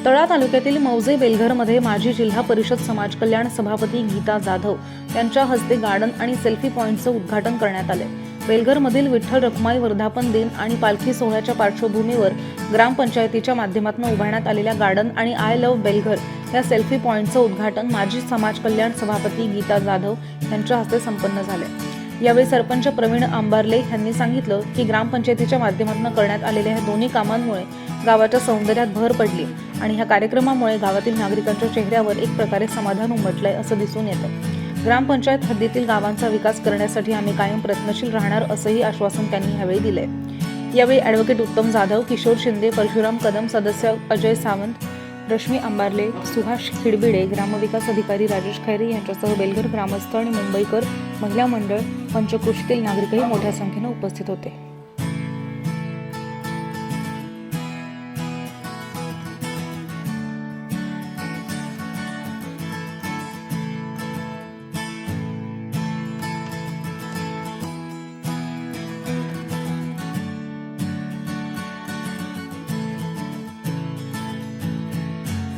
तळा तालुक्यातील मौजे बेलघरमध्ये माजी जिल्हा परिषद समाज कल्याण सभापती गीता जाधव यांच्या हस्ते गार्डन आणि सेल्फी पॉइंटचं उद्घाटन करण्यात आले। बेलघरमधील विठ्ठल रखुमाई वर्धापन दिन आणि पालखी सोहळ्याच्या पार्श्वभूमीवर ग्रामपंचायतीच्या माध्यमातून उभारण्यात आलेल्या गार्डन आणि आय लव्ह बेलघर या सेल्फी पॉइंटचं उद्घाटन माजी समाज कल्याण सभापती गीता जाधव यांच्या हस्ते संपन्न झाले। यावेळी सरपंच प्रवीण आंबारले यांनी सांगितलं की ग्रामपंचायतीच्या माध्यमातून करण्यात आलेल्या या दोन्ही कामांमुळे गावाच्या सौंदर्यात भर पडली आणि ह्या कार्यक्रमामुळे गावातील नागरिकांच्या चेहऱ्यावर एक प्रकारे समाधान उमटलंय असं दिसून येतं। ग्रामपंचायत हद्दीतील गावांचा विकास करण्यासाठी आम्ही कायम प्रयत्नशील राहणार असंही आश्वासन त्यांनी यावेळी दिले। यावेळी ॲडव्होकेट उत्तम जाधव, किशोर शिंदे, परशुराम कदम, सदस्य अजय सावंत, रश्मी आंबारले, सुभाष खिडबिडे, ग्रामविकास अधिकारी राजेश खैरे यांच्यासह बेलघर ग्रामस्थ आणि मुंबईकर महिला मंडळ पंचक्रोशीतील नागरिकही मोठ्या संख्येने उपस्थित होते।